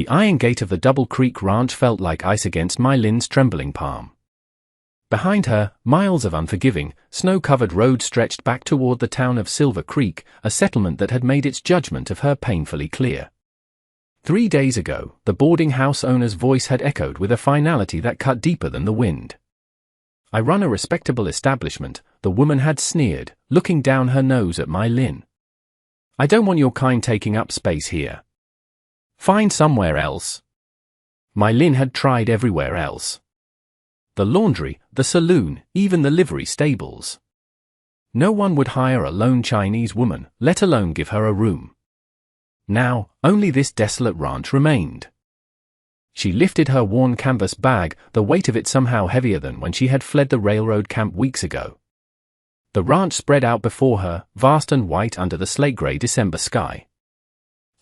The iron gate of the Double Creek Ranch felt like ice against My Lin's trembling palm. Behind her, miles of unforgiving, snow-covered road stretched back toward the town of Silver Creek, a settlement that had made its judgment of her painfully clear. 3 days ago, the boarding house owner's voice had echoed with a finality that cut deeper than the wind. "I run a respectable establishment," the woman had sneered, looking down her nose at My Lin. "I don't want your kind taking up space here. Find somewhere else." My Lin had tried everywhere else. The laundry, the saloon, even the livery stables. No one would hire a lone Chinese woman, let alone give her a room. Now, only this desolate ranch remained. She lifted her worn canvas bag, the weight of it somehow heavier than when she had fled the railroad camp weeks ago. The ranch spread out before her, vast and white under the slate-gray December sky.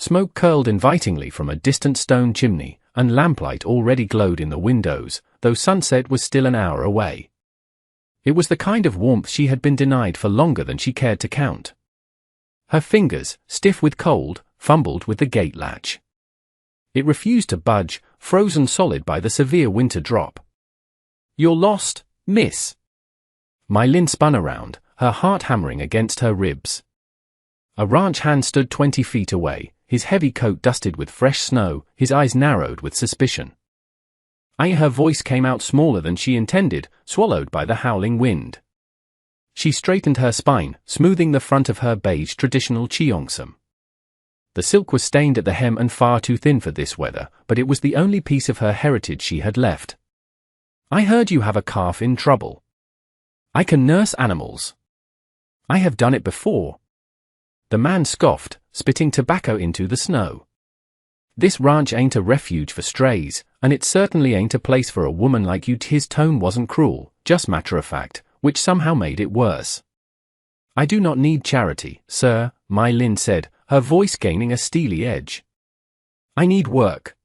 Smoke curled invitingly from a distant stone chimney, and lamplight already glowed in the windows, though sunset was still an hour away. It was the kind of warmth she had been denied for longer than she cared to count. Her fingers, stiff with cold, fumbled with the gate latch. It refused to budge, frozen solid by the severe winter drop. "You're lost, miss." My Lin spun around, her heart hammering against her ribs. A ranch hand stood 20 feet away, his heavy coat dusted with fresh snow, his eyes narrowed with suspicion. Her voice came out smaller than she intended, swallowed by the howling wind. She straightened her spine, smoothing the front of her beige traditional cheongsam. The silk was stained at the hem and far too thin for this weather, but it was the only piece of her heritage she had left. "I heard you have a calf in trouble. I can nurse animals. I have done it before." The man scoffed, spitting tobacco into the snow. "This ranch ain't a refuge for strays, and it certainly ain't a place for a woman like you." His tone wasn't cruel, just matter-of-fact, which somehow made it worse. "I do not need charity, sir," My Lin said, her voice gaining a steely edge. "I need work."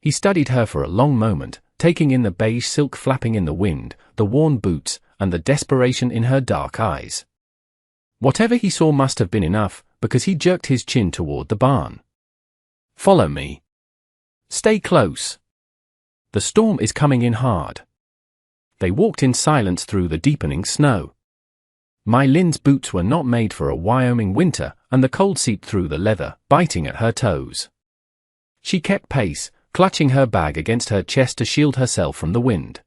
He studied her for a long moment, taking in the beige silk flapping in the wind, the worn boots, and the desperation in her dark eyes. Whatever he saw must have been enough, because he jerked his chin toward the barn. "Follow me. Stay close. The storm is coming in hard." They walked in silence through the deepening snow. My Lin's boots were not made for a Wyoming winter, and the cold seeped through the leather, biting at her toes. She kept pace, clutching her bag against her chest to shield herself from the wind.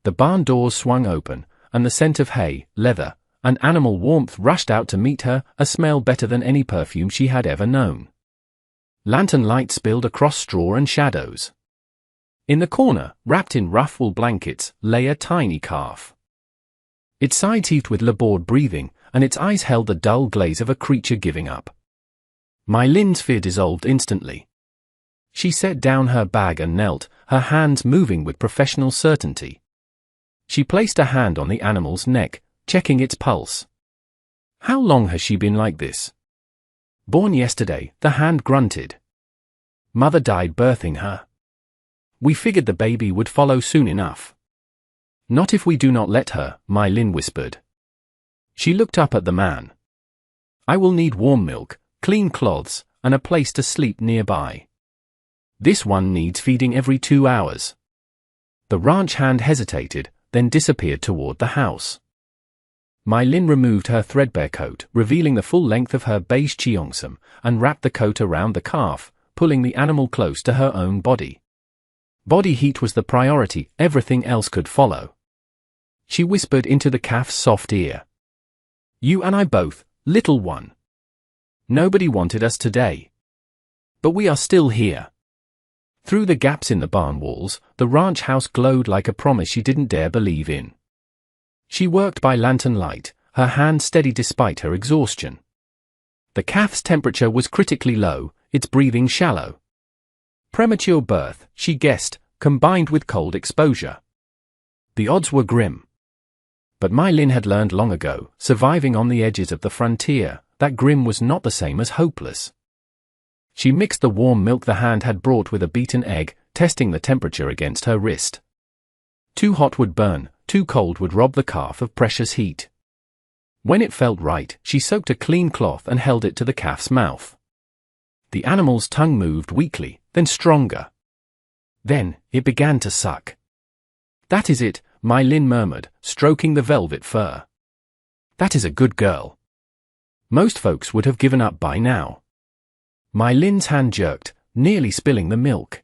The barn doors swung open, and the scent of hay, leather, and animal warmth rushed out to meet her, a smell better than any perfume she had ever known. Lantern light spilled across straw and shadows. In the corner, wrapped in rough wool blankets, lay a tiny calf. Its sides heaved with labored breathing, and its eyes held the dull glaze of a creature giving up. My Lin's fear dissolved instantly. She set down her bag and knelt, her hands moving with professional certainty. She placed a hand on the animal's neck, checking its pulse. "How long has she been like this?" "Born yesterday," the hand grunted. "Mother died birthing her. We figured the baby would follow soon enough." "Not if we do not let her," My Lin whispered. She looked up at the man. "I will need warm milk, clean cloths, and a place to sleep nearby. This one needs feeding every 2 hours." The ranch hand hesitated, then disappeared toward the house. My Lin removed her threadbare coat, revealing the full length of her beige cheongsam, and wrapped the coat around the calf, pulling the animal close to her own body. Body heat was the priority, everything else could follow. She whispered into the calf's soft ear. "You and I both, little one. Nobody wanted us today. But we are still here." Through the gaps in the barn walls, the ranch house glowed like a promise she didn't dare believe in. She worked by lantern light, her hand steady despite her exhaustion. The calf's temperature was critically low, its breathing shallow. Premature birth, she guessed, combined with cold exposure. The odds were grim. But My Lin had learned long ago, surviving on the edges of the frontier, that grim was not the same as hopeless. She mixed the warm milk the hand had brought with a beaten egg, testing the temperature against her wrist. Too hot would burn, too cold would rob the calf of precious heat. When it felt right, she soaked a clean cloth and held it to the calf's mouth. The animal's tongue moved weakly, then stronger. Then, it began to suck. "That is it," My Lin murmured, stroking the velvet fur. "That is a good girl." Most folks would have given up by now. My Lin's hand jerked, nearly spilling the milk.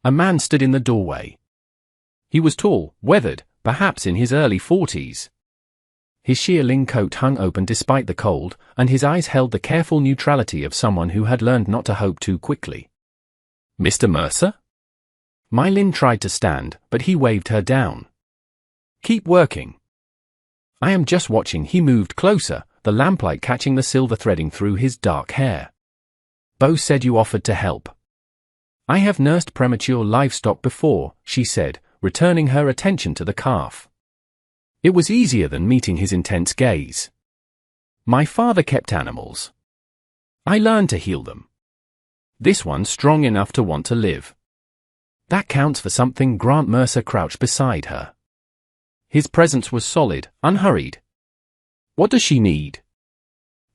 A man stood in the doorway. He was tall, weathered, perhaps in his early 40s. His shearling coat hung open despite the cold, and his eyes held the careful neutrality of someone who had learned not to hope too quickly. "Mr. Mercer?" My Lin tried to stand, but he waved her down. "Keep working." "I am just watching." He moved closer, the lamplight catching the silver threading through his dark hair. "Bo said you offered to help." "I have nursed premature livestock before," she said, returning her attention to the calf. It was easier than meeting his intense gaze. "My father kept animals. I learned to heal them. This one's strong enough to want to live." "That counts for something." Grant Mercer crouched beside her. His presence was solid, unhurried. "What does she need?"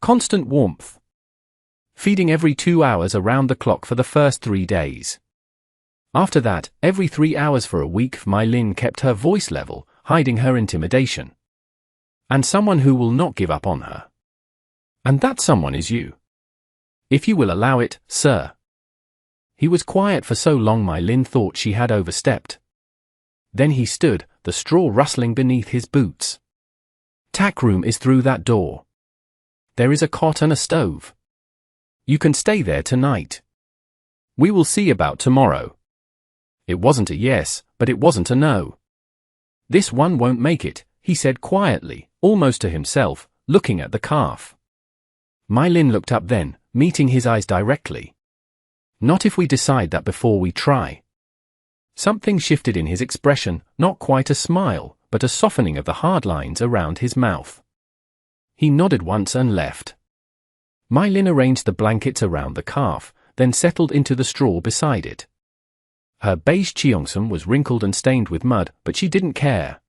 "Constant warmth. Feeding every 2 hours around the clock for the first 3 days. After that, every 3 hours for a week." My Lin kept her voice level, hiding her intimidation. "And someone who will not give up on her. And that someone is you. If you will allow it, sir." He was quiet for so long My Lin thought she had overstepped. Then he stood, the straw rustling beneath his boots. "Tack room is through that door. There is a cot and a stove. You can stay there tonight. We will see about tomorrow." It wasn't a yes, but it wasn't a no. "This one won't make it," he said quietly, almost to himself, looking at the calf. My Lin looked up then, meeting his eyes directly. "Not if we decide that before we try." Something shifted in his expression, not quite a smile, but a softening of the hard lines around his mouth. He nodded once and left. My Lin arranged the blankets around the calf, then settled into the straw beside it. Her beige cheongsam was wrinkled and stained with mud, but she didn't care.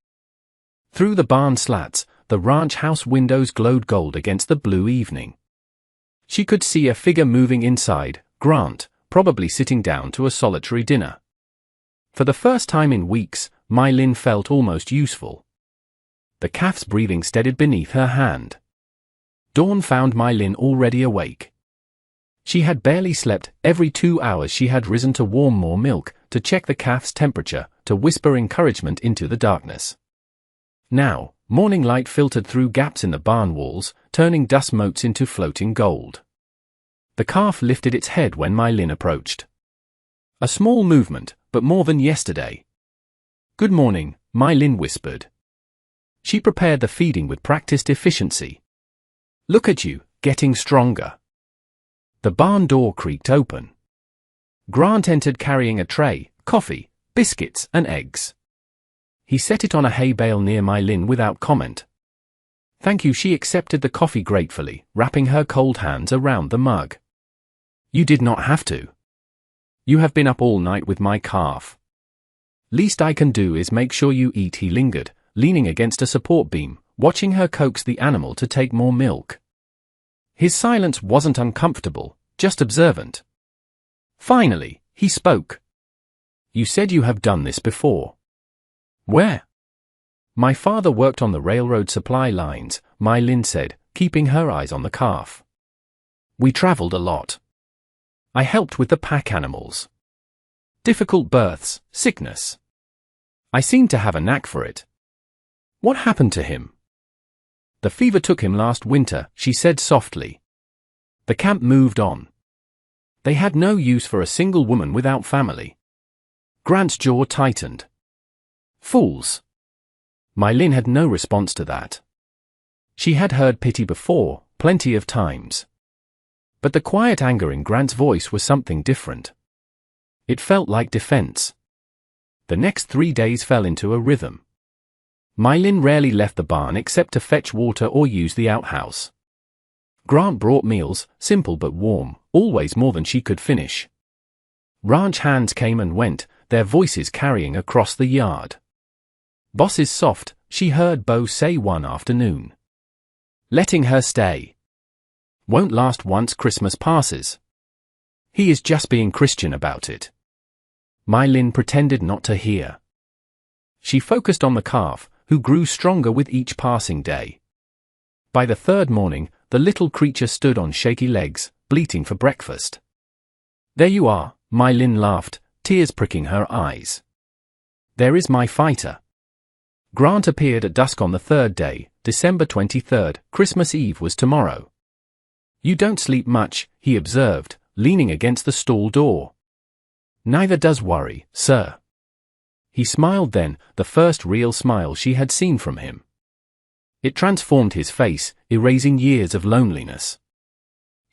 Through the barn slats, the ranch house windows glowed gold against the blue evening. She could see a figure moving inside, Grant, probably sitting down to a solitary dinner. For the first time in weeks, My Lin felt almost useful. The calf's breathing steadied beneath her hand. Dawn found My Lin already awake. She had barely slept. Every 2 hours she had risen to warm more milk, to check the calf's temperature, to whisper encouragement into the darkness. Now, morning light filtered through gaps in the barn walls, turning dust motes into floating gold. The calf lifted its head when My Lin approached. A small movement, but more than yesterday. "Good morning," My Lin whispered. She prepared the feeding with practiced efficiency. "Look at you, getting stronger." The barn door creaked open. Grant entered carrying a tray, coffee, biscuits, and eggs. He set it on a hay bale near My Lin without comment. "Thank you." She accepted the coffee gratefully, wrapping her cold hands around the mug. "You did not have to. You have been up all night with my calf. Least I can do is make sure you eat." He lingered, leaning against a support beam, watching her coax the animal to take more milk. His silence wasn't uncomfortable, just observant. Finally, he spoke. "You said you have done this before." "Where?" "My father worked on the railroad supply lines," My Lin said, keeping her eyes on the calf. "We traveled a lot. I helped with the pack animals. Difficult births, sickness. I seemed to have a knack for it." "What happened to him?" "The fever took him last winter," she said softly. The camp moved on. They had no use for a single woman without family. Grant's jaw tightened. "Fools." My Lin had no response to that. She had heard pity before, plenty of times. But the quiet anger in Grant's voice was something different. It felt like defense. The next 3 days fell into a rhythm. My Lin rarely left the barn except to fetch water or use the outhouse. Grant brought meals, simple but warm, always more than she could finish. Ranch hands came and went, their voices carrying across the yard. "Boss is soft," she heard Bo say one afternoon. "Letting her stay won't last once Christmas passes." He is just being Christian about it. My Lin pretended not to hear. She focused on the calf, who grew stronger with each passing day. By the third morning, the little creature stood on shaky legs, bleating for breakfast. There you are, My Lin laughed, tears pricking her eyes. There is my fighter. Grant appeared at dusk on the third day, December 23rd, Christmas Eve was tomorrow. You don't sleep much, he observed, leaning against the stall door. Neither does Worry, sir. He smiled then, the first real smile she had seen from him. It transformed his face, erasing years of loneliness.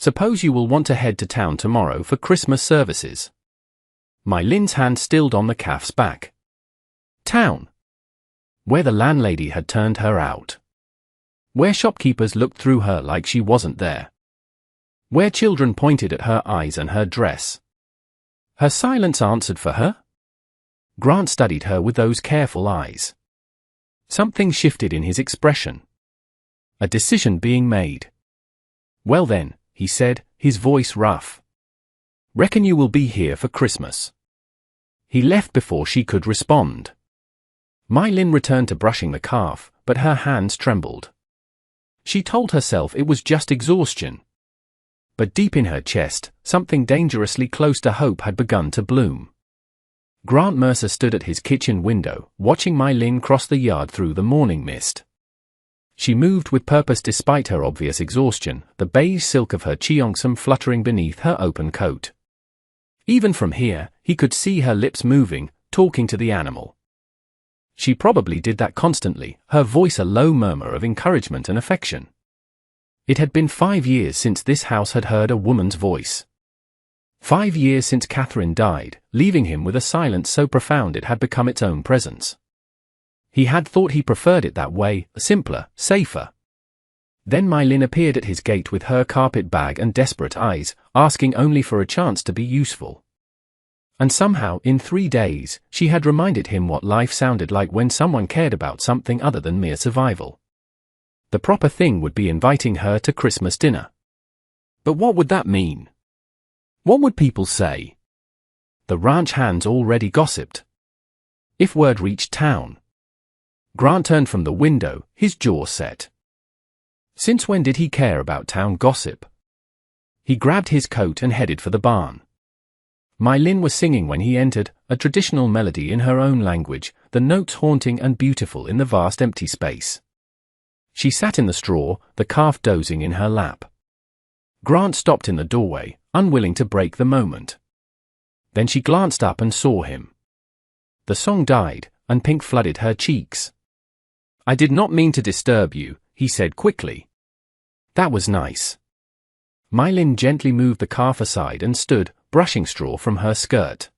Suppose you will want to head to town tomorrow for Christmas services. My Lin's hand stilled on the calf's back. Town. Where the landlady had turned her out. Where shopkeepers looked through her like she wasn't there. Where children pointed at her eyes and her dress. Her silence answered for her? Grant studied her with those careful eyes. Something shifted in his expression. A decision being made. Well then, he said, his voice rough. Reckon you will be here for Christmas. He left before she could respond. My Lin returned to brushing the calf, but her hands trembled. She told herself it was just exhaustion. But deep in her chest, something dangerously close to hope had begun to bloom. Grant Mercer stood at his kitchen window, watching My Lin cross the yard through the morning mist. She moved with purpose despite her obvious exhaustion, the beige silk of her cheongsam fluttering beneath her open coat. Even from here, he could see her lips moving, talking to the animal. She probably did that constantly, her voice a low murmur of encouragement and affection. It had been 5 years since this house had heard a woman's voice. 5 years since Catherine died, leaving him with a silence so profound it had become its own presence. He had thought he preferred it that way, simpler, safer. Then My Lin appeared at his gate with her carpet bag and desperate eyes, asking only for a chance to be useful. And somehow, in 3 days, she had reminded him what life sounded like when someone cared about something other than mere survival. The proper thing would be inviting her to Christmas dinner. But what would that mean? What would people say? The ranch hands already gossiped. If word reached town. Grant turned from the window, his jaw set. Since when did he care about town gossip? He grabbed his coat and headed for the barn. My Lin was singing when he entered, a traditional melody in her own language, the notes haunting and beautiful in the vast empty space. She sat in the straw, the calf dozing in her lap. Grant stopped in the doorway, unwilling to break the moment. Then she glanced up and saw him. The song died, and pink flooded her cheeks. I did not mean to disturb you, he said quickly. That was nice. My Lin gently moved the calf aside and stood, brushing straw from her skirt.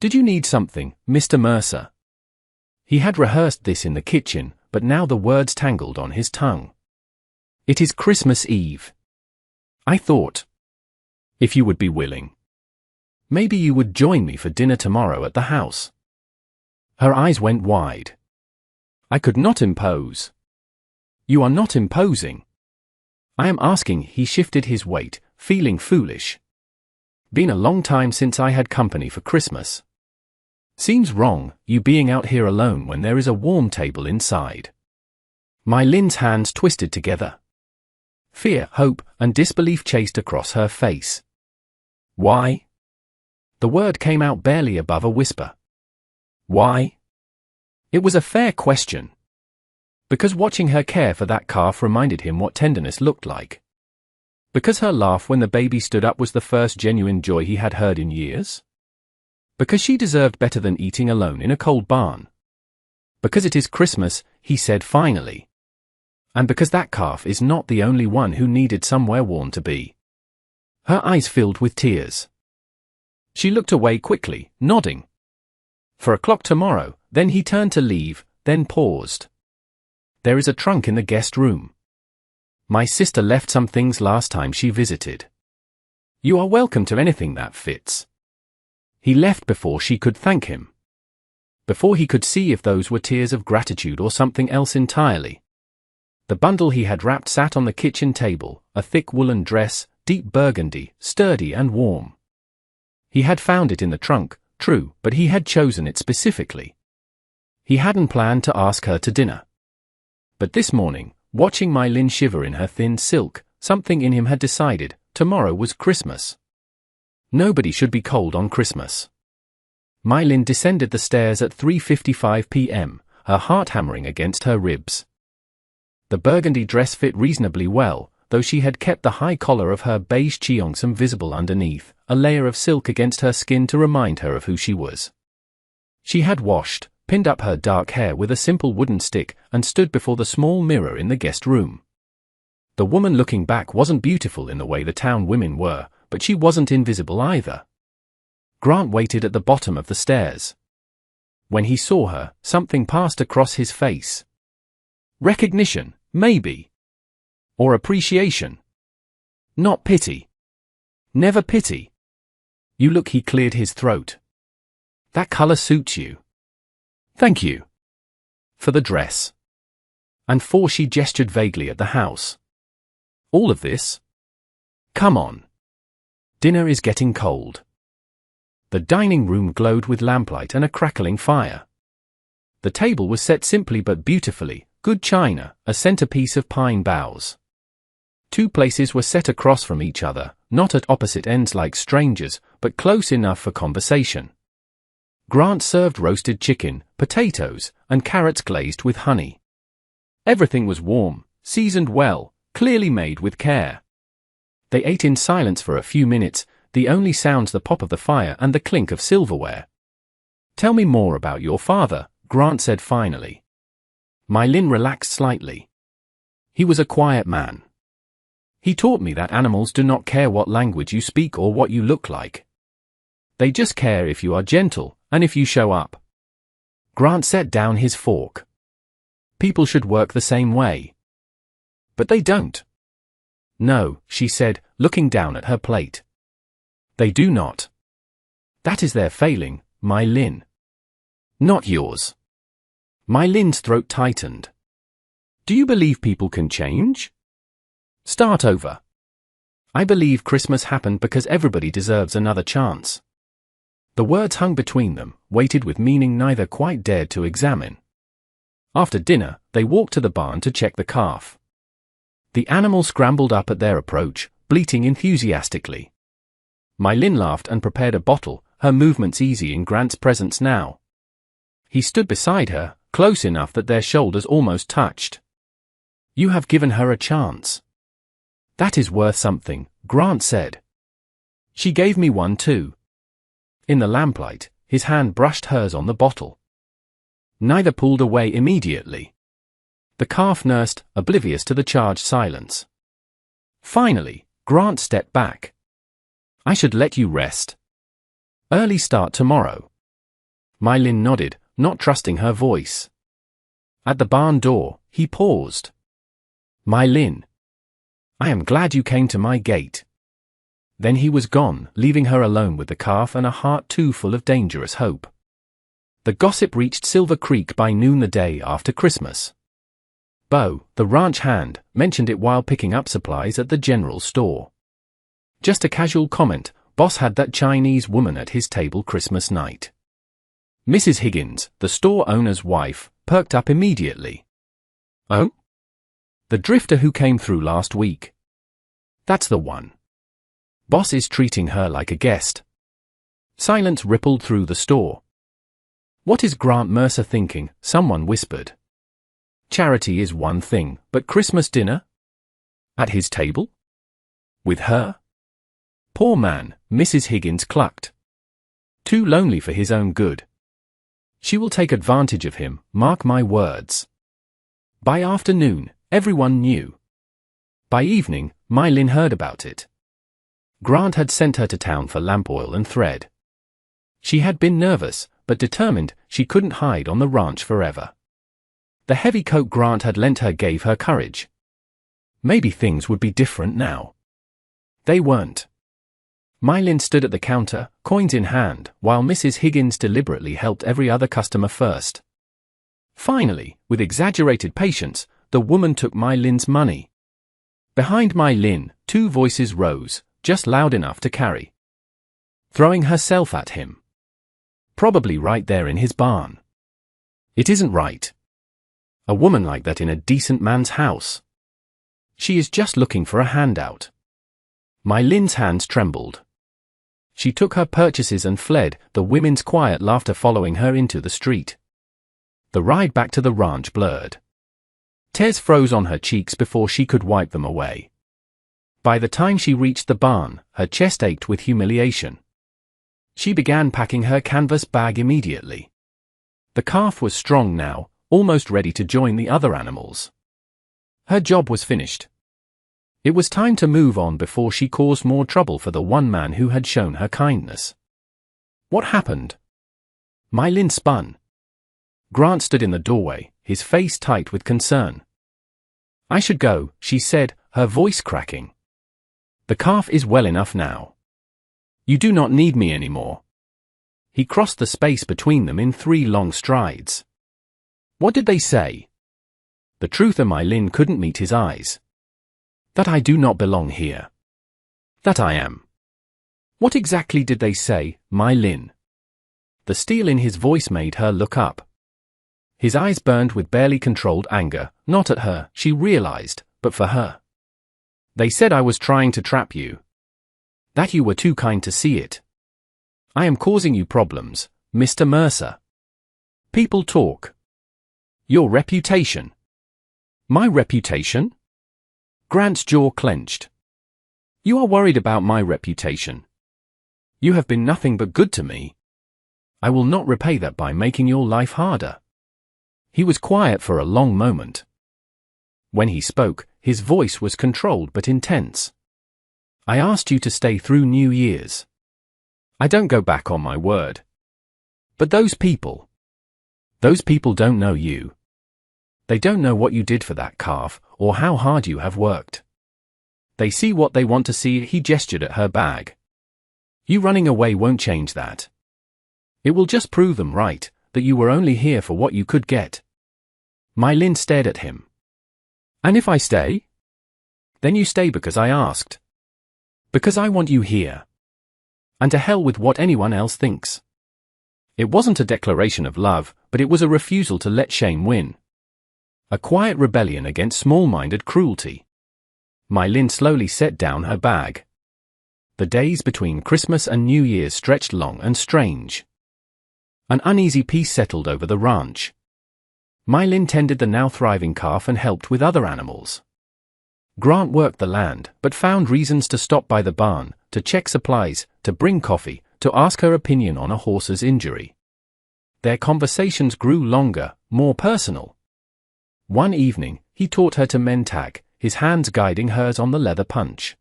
Did you need something, Mr. Mercer? He had rehearsed this in the kitchen, but now the words tangled on his tongue. It is Christmas Eve. I thought. If you would be willing. Maybe you would join me for dinner tomorrow at the house. Her eyes went wide. I could not impose. You are not imposing. I am asking. He shifted his weight, feeling foolish. Been a long time since I had company for Christmas. Seems wrong, you being out here alone when there is a warm table inside. My Lin's hands twisted together. Fear, hope, and disbelief chased across her face. Why? The word came out barely above a whisper. Why? It was a fair question. Because watching her care for that calf reminded him what tenderness looked like. Because her laugh when the baby stood up was the first genuine joy he had heard in years? Because she deserved better than eating alone in a cold barn? Because it is Christmas, he said finally. And because that calf is not the only one who needed somewhere warm to be. Her eyes filled with tears. She looked away quickly, nodding. 4 o'clock tomorrow, then he turned to leave, then paused. There is a trunk in the guest room. My sister left some things last time she visited. You are welcome to anything that fits. He left before she could thank him. Before he could see if those were tears of gratitude or something else entirely. The bundle he had wrapped sat on the kitchen table, a thick woolen dress, deep burgundy, sturdy and warm. He had found it in the trunk, true, but he had chosen it specifically. He hadn't planned to ask her to dinner. But this morning, watching My Lin shiver in her thin silk, something in him had decided tomorrow was Christmas. Nobody should be cold on Christmas. My Lin descended the stairs at 3:55 p.m., her heart hammering against her ribs. The burgundy dress fit reasonably well, though she had kept the high collar of her beige cheongsam visible underneath, a layer of silk against her skin to remind her of who she was. She had washed, pinned up her dark hair with a simple wooden stick, and stood before the small mirror in the guest room. The woman looking back wasn't beautiful in the way the town women were, but she wasn't invisible either. Grant waited at the bottom of the stairs. When he saw her, something passed across his face. Recognition, maybe. Or appreciation. Not pity. Never pity. You look, he cleared his throat. That color suits you. Thank you. For the dress. And for, she gestured vaguely at the house. All of this? Come on. Dinner is getting cold. The dining room glowed with lamplight and a crackling fire. The table was set simply but beautifully, good china, a centerpiece of pine boughs. 2 places were set across from each other, not at opposite ends like strangers, but close enough for conversation. Grant served roasted chicken, potatoes, and carrots glazed with honey. Everything was warm, seasoned well, clearly made with care. They ate in silence for a few minutes, the only sounds the pop of the fire and the clink of silverware. Tell me more about your father, Grant said finally. My Lin relaxed slightly. He was a quiet man. He taught me that animals do not care what language you speak or what you look like. They just care if you are gentle, and if you show up. Grant set down his fork. People should work the same way. But they don't. No, she said, looking down at her plate. They do not. That is their failing, My Lin. Not yours. My Lin's throat tightened. Do you believe people can change? Start over. I believe Christmas happened because everybody deserves another chance. The words hung between them, weighted with meaning neither quite dared to examine. After dinner, they walked to the barn to check the calf. The animal scrambled up at their approach, bleating enthusiastically. My Lin laughed and prepared a bottle, her movements easy in Grant's presence now. He stood beside her, close enough that their shoulders almost touched. You have given her a chance. That is worth something, Grant said. She gave me one too. In the lamplight, his hand brushed hers on the bottle. Neither pulled away immediately. The calf nursed, oblivious to the charged silence. Finally, Grant stepped back. I should let you rest. Early start tomorrow. My Lin nodded, not trusting her voice. At the barn door, he paused. My Lin. I am glad you came to my gate. Then he was gone, leaving her alone with the calf and a heart too full of dangerous hope. The gossip reached Silver Creek by noon the day after Christmas. Bo, the ranch hand, mentioned it while picking up supplies at the general store. Just a casual comment, Boss had that Chinese woman at his table Christmas night. Mrs. Higgins, the store owner's wife, perked up immediately. Oh? The drifter who came through last week. That's the one. Boss is treating her like a guest. Silence rippled through the store. What is Grant Mercer thinking? Someone whispered. Charity is one thing, but Christmas dinner? At his table? With her? Poor man, Mrs. Higgins clucked. Too lonely for his own good. She will take advantage of him, mark my words. By afternoon, everyone knew. By evening, My Lin heard about it. Grant had sent her to town for lamp oil and thread. She had been nervous, but determined she couldn't hide on the ranch forever. The heavy coat Grant had lent her gave her courage. Maybe things would be different now. They weren't. My Lin stood at the counter, coins in hand, while Mrs. Higgins deliberately helped every other customer first. Finally, with exaggerated patience, the woman took My Lin's money. Behind My Lin, 2 voices rose, just loud enough to carry. throwing herself at him. Probably right there in his barn. It isn't right. A woman like that in a decent man's house. She is just looking for a handout. My Lin's hands trembled. She took her purchases and fled, the women's quiet laughter following her into the street. The ride back to the ranch blurred. Tears froze on her cheeks before she could wipe them away. By the time she reached the barn, her chest ached with humiliation. She began packing her canvas bag immediately. The calf was strong now, almost ready to join the other animals. Her job was finished. It was time to move on before she caused more trouble for the one man who had shown her kindness. What happened? My Lin spun. Grant stood in the doorway, his face tight with concern. I should go, she said, her voice cracking. The calf is well enough now. You do not need me anymore. He crossed the space between them in 3 long strides. What did they say? The truth of my Lin couldn't meet his eyes. That I do not belong here. That I am. What exactly did they say, my Lin? The steel in his voice made her look up. His eyes burned with barely controlled anger, not at her, she realized, but for her. They said I was trying to trap you. That you were too kind to see it. I am causing you problems, Mr. Mercer. People talk. Your reputation. My reputation? Grant's jaw clenched. You are worried about my reputation. You have been nothing but good to me. I will not repay that by making your life harder. He was quiet for a long moment. When he spoke, his voice was controlled but intense. I asked you to stay through New Year's. I don't go back on my word. But those people don't know you. They don't know what you did for that calf, or how hard you have worked. They see what they want to see. He gestured at her bag. You running away won't change that. It will just prove them right, that you were only here for what you could get. My Lin stared at him. And if I stay? Then you stay because I asked. Because I want you here. And to hell with what anyone else thinks. It wasn't a declaration of love, but it was a refusal to let shame win. A quiet rebellion against small-minded cruelty. My Lin slowly set down her bag. The days between Christmas and New Year's stretched long and strange. An uneasy peace settled over the ranch. My Lin tended the now thriving calf and helped with other animals. Grant worked the land, but found reasons to stop by the barn, to check supplies, to bring coffee, to ask her opinion on a horse's injury. Their conversations grew longer, more personal. One evening, he taught her to mend tack, his hands guiding hers on the leather punch.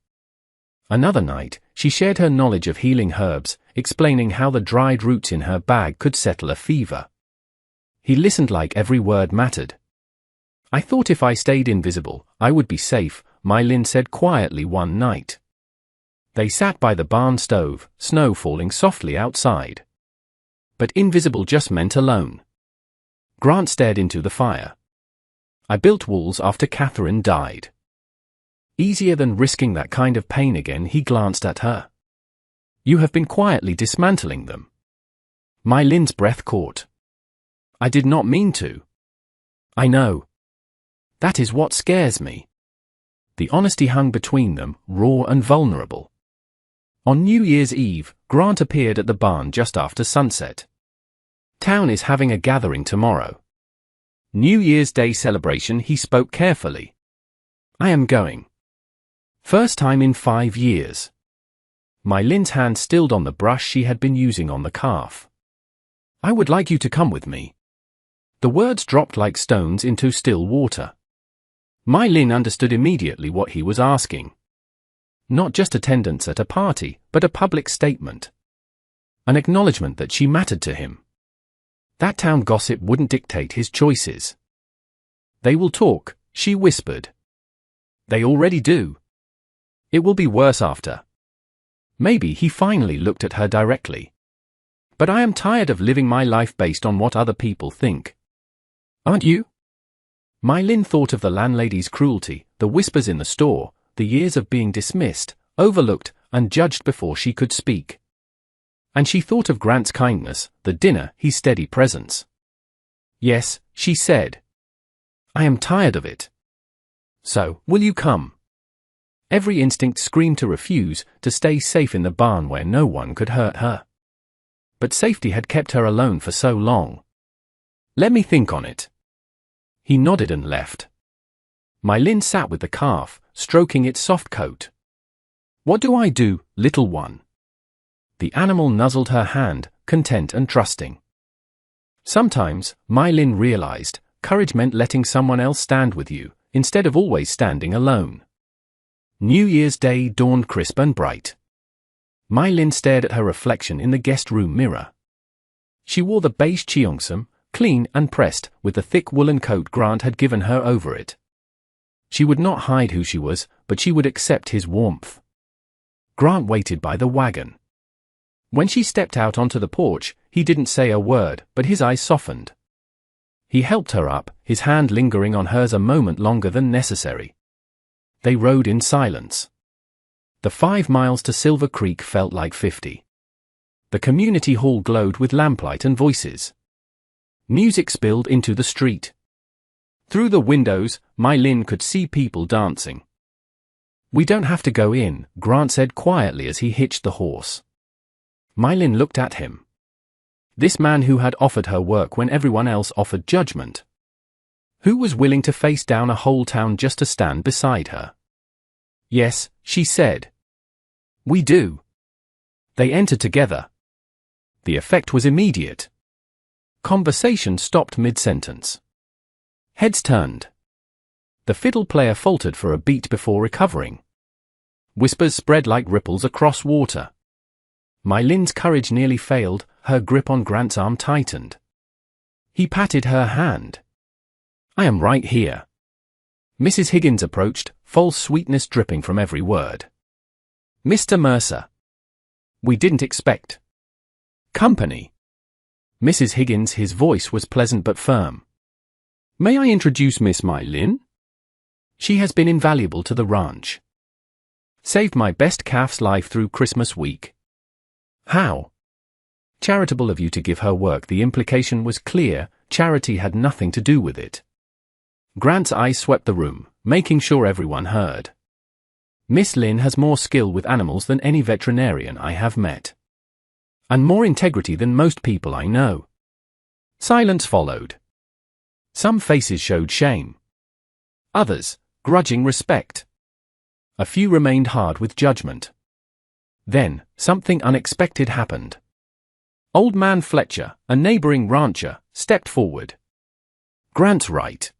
Another night, she shared her knowledge of healing herbs, explaining how the dried roots in her bag could settle a fever. He listened like every word mattered. I thought if I stayed invisible, I would be safe, My Lin said quietly one night. They sat by the barn stove, snow falling softly outside. But invisible just meant alone. Grant stared into the fire. I built walls after Catherine died. Easier than risking that kind of pain again. He glanced at her. You have been quietly dismantling them. My Lin's breath caught. I did not mean to. I know. That is what scares me. The honesty hung between them, raw and vulnerable. On New Year's Eve, Grant appeared at the barn just after sunset. Town is having a gathering tomorrow. New Year's Day celebration. He spoke carefully. I am going. First time in 5 years. My Lin's hand stilled on the brush she had been using on the calf. I would like you to come with me. The words dropped like stones into still water. My Lin understood immediately what he was asking. Not just attendance at a party, but a public statement. An acknowledgement that she mattered to him. That town gossip wouldn't dictate his choices. They will talk, she whispered. They already do. It will be worse after. Maybe. He finally looked at her directly. But I am tired of living my life based on what other people think. Aren't you? My Lin thought of the landlady's cruelty, the whispers in the store, the years of being dismissed, overlooked, and judged before she could speak. And she thought of Grant's kindness, the dinner, his steady presence. "Yes," she said. "I am tired of it. So, will you come?" Every instinct screamed to refuse, to stay safe in the barn where no one could hurt her. But safety had kept her alone for so long. "Let me think on it." He nodded and left. My Lynn sat with the calf, stroking its soft coat. "What do I do, little one?" The animal nuzzled her hand, content and trusting. Sometimes, My Lynn realized, courage meant letting someone else stand with you, instead of always standing alone. New Year's Day dawned crisp and bright. My Lynn stared at her reflection in the guest room mirror. She wore the beige cheongsam, clean and pressed, with the thick woolen coat Grant had given her over it. She would not hide who she was, but she would accept his warmth. Grant waited by the wagon. When she stepped out onto the porch, he didn't say a word, but his eyes softened. He helped her up, his hand lingering on hers a moment longer than necessary. They rode in silence. The 5 miles to Silver Creek felt like 50. The community hall glowed with lamplight and voices. Music spilled into the street. Through the windows, My Lynn could see people dancing. "We don't have to go in," Grant said quietly as he hitched the horse. My Lynn looked at him. This man who had offered her work when everyone else offered judgment. Who was willing to face down a whole town just to stand beside her? "Yes," she said. "We do." They entered together. The effect was immediate. Conversation stopped mid-sentence. Heads turned. The fiddle player faltered for a beat before recovering. Whispers spread like ripples across water. My Lynn's courage nearly failed, her grip on Grant's arm tightened. He patted her hand. "I am right here." Mrs. Higgins approached, false sweetness dripping from every word. "Mr. Mercer. We didn't expect company." Mrs. Higgins, his voice was pleasant but firm. "May I introduce Miss My Lynn? She has been invaluable to the ranch. Saved my best calf's life through Christmas week." "How?" "Charitable of you to give her work." The implication was clear, charity had nothing to do with it. Grant's eyes swept the room, making sure everyone heard. "Miss Lynn has more skill with animals than any veterinarian I have met. And more integrity than most people I know." Silence followed. Some faces showed shame. Others, grudging respect. A few remained hard with judgment. Then, something unexpected happened. Old Man Fletcher, a neighboring rancher, stepped forward. "Grant's right.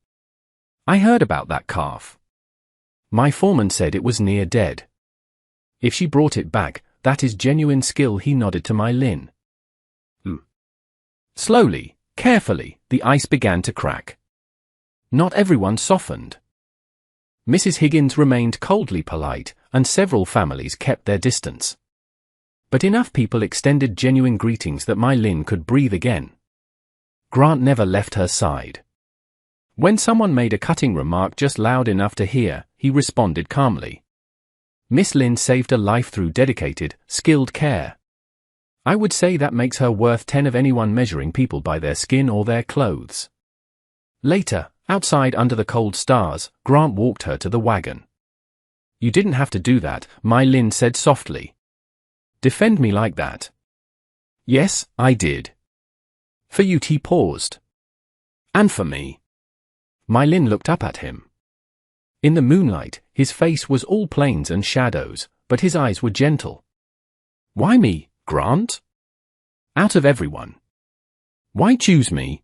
I heard about that calf. My foreman said it was near dead. If she brought it back, that is genuine skill." He nodded to My Lynn. Slowly, carefully, the ice began to crack. Not everyone softened. Mrs. Higgins remained coldly polite, and several families kept their distance. But enough people extended genuine greetings that My Lynn could breathe again. Grant never left her side. When someone made a cutting remark just loud enough to hear, he responded calmly. Miss Lynn saved a life through dedicated, skilled care. I would say that makes her worth 10 of anyone measuring people by their skin or their clothes. Later, outside under the cold stars, Grant walked her to the wagon. "You didn't have to do that," My Lynn said softly. "Defend me like that." "Yes, I did." "For you." He paused. "And for me." My Lynn looked up at him. In the moonlight, his face was all plains and shadows, but his eyes were gentle. "Why me, Grant? Out of everyone. Why choose me?"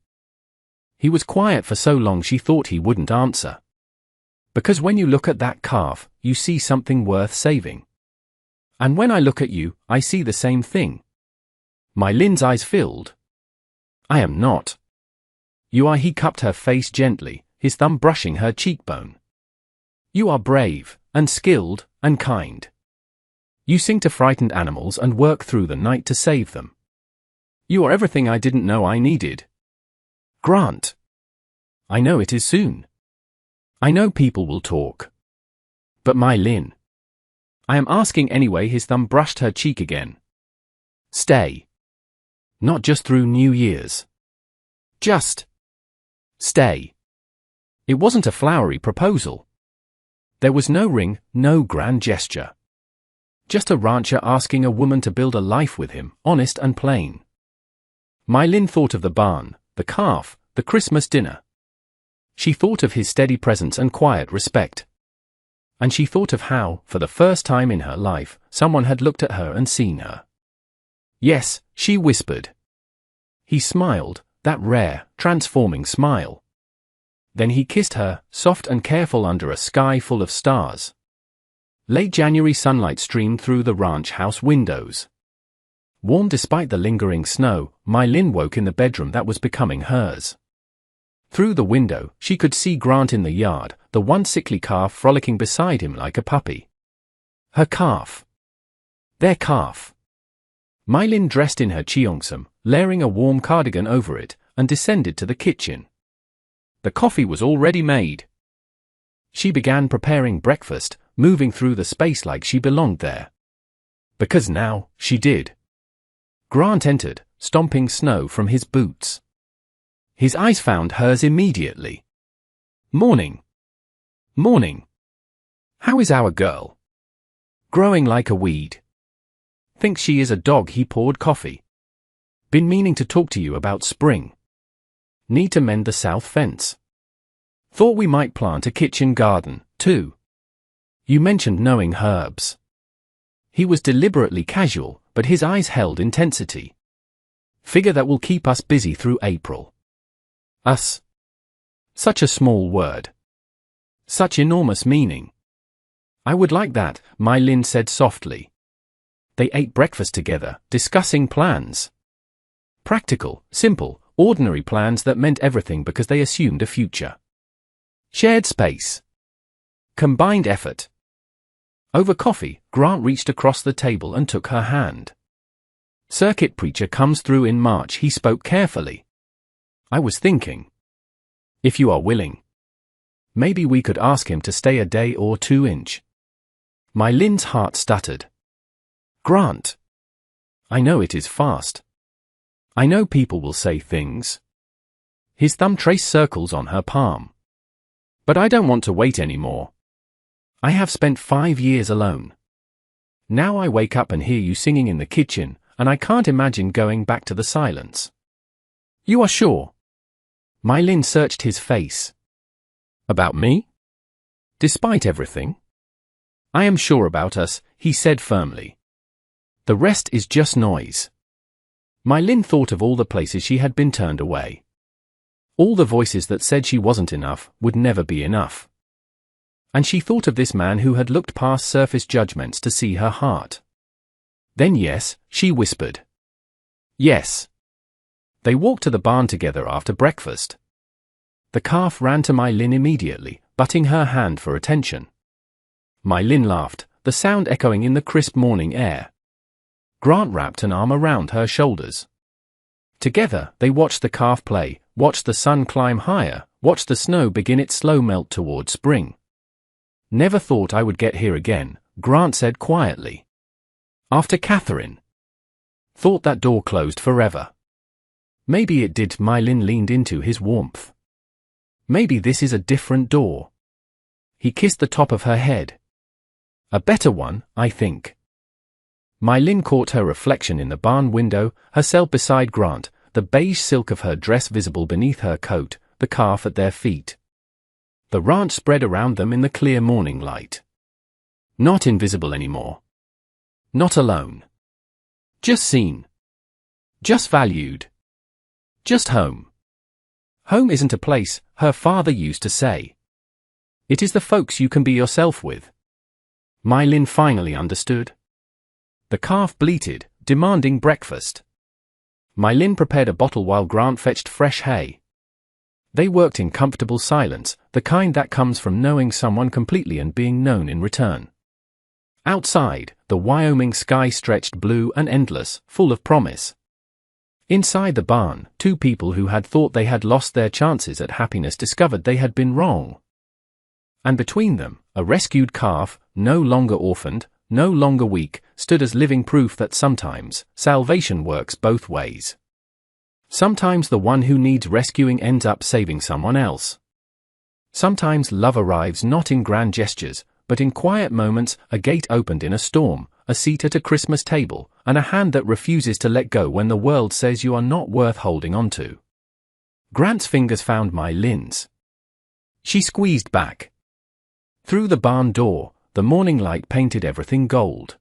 He was quiet for so long she thought he wouldn't answer. "Because when you look at that calf, you see something worth saving. And when I look at you, I see the same thing." My Lynn's eyes filled. "I am not." "You are." He cupped her face gently, his thumb brushing her cheekbone. "You are brave, and skilled, and kind. You sing to frightened animals and work through the night to save them. You are everything I didn't know I needed." "Grant. I know it is soon. I know people will talk. But My Lynn. I am asking anyway." His thumb brushed her cheek again. Stay. Not just through New Year's. Just stay. It wasn't a flowery proposal. There was no ring, no grand gesture. Just a rancher asking a woman to build a life with him, honest and plain. My Lynn thought of the barn, the calf, the Christmas dinner. She thought of his steady presence and quiet respect. And she thought of how, for the first time in her life, someone had looked at her and seen her. Yes, she whispered. He smiled, that rare, transforming smile. Then he kissed her, soft and careful under a sky full of stars. Late January sunlight streamed through the ranch house windows. Warm despite the lingering snow, My Lynn woke in the bedroom that was becoming hers. Through the window, she could see Grant in the yard, the once sickly calf frolicking beside him like a puppy. Her calf. Their calf. My Lynn dressed in her cheongsam, layering a warm cardigan over it, and descended to the kitchen. The coffee was already made. She began preparing breakfast, moving through the space like she belonged there. Because now, she did. Grant entered, stomping snow from his boots. His eyes found hers immediately. Morning. Morning. How is our girl? Growing like a weed. Thinks she is a dog. He poured coffee. Been meaning to talk to you about spring. Need to mend the south fence. Thought we might plant a kitchen garden, too. You mentioned knowing herbs. He was deliberately casual, but his eyes held intensity. Figure that will keep us busy through April. Us. Such a small word. Such enormous meaning. I would like that, My Lynn said softly. They ate breakfast together, discussing plans. Practical, simple, ordinary plans that meant everything because they assumed a future. Shared space. Combined effort. Over coffee, Grant reached across the table and took her hand. Circuit preacher comes through in March, he spoke carefully. I was thinking. If you are willing. Maybe we could ask him to stay a day or two. My Lynn's heart stuttered. Grant. I know it is fast. I know people will say things. His thumb traced circles on her palm. But I don't want to wait anymore. I have spent 5 years alone. Now I wake up and hear you singing in the kitchen, and I can't imagine going back to the silence. You are sure? My Lynn searched his face. About me? Despite everything? I am sure about us, he said firmly. The rest is just noise. My Lynn thought of all the places she had been turned away. All the voices that said she wasn't enough, would never be enough. And she thought of this man who had looked past surface judgments to see her heart. Then yes, she whispered. Yes. They walked to the barn together after breakfast. The calf ran to My Lynn immediately, butting her hand for attention. My Lynn laughed, the sound echoing in the crisp morning air. Grant wrapped an arm around her shoulders. Together, they watched the calf play, watched the sun climb higher, watched the snow begin its slow melt toward spring. Never thought I would get here again, Grant said quietly. After Catherine. Thought that door closed forever. Maybe it did. My Lynn leaned into his warmth. Maybe this is a different door. He kissed the top of her head. A better one, I think. My Lynn caught her reflection in the barn window, herself beside Grant, the beige silk of her dress visible beneath her coat, the calf at their feet. The ranch spread around them in the clear morning light. Not invisible anymore. Not alone. Just seen. Just valued. Just home. Home isn't a place, her father used to say. It is the folks you can be yourself with. My Lynn finally understood. The calf bleated, demanding breakfast. My Lynn prepared a bottle while Grant fetched fresh hay. They worked in comfortable silence, the kind that comes from knowing someone completely and being known in return. Outside, the Wyoming sky stretched blue and endless, full of promise. Inside the barn, two people who had thought they had lost their chances at happiness discovered they had been wrong. And between them, a rescued calf, no longer orphaned, no longer weak, stood as living proof that sometimes salvation works both ways. Sometimes the one who needs rescuing ends up saving someone else. Sometimes love arrives not in grand gestures, but in quiet moments: a gate opened in a storm, a seat at a Christmas table, and a hand that refuses to let go when the world says you are not worth holding on to. Grant's fingers found my Lynn's. She squeezed back. Through the barn door, the morning light painted everything gold.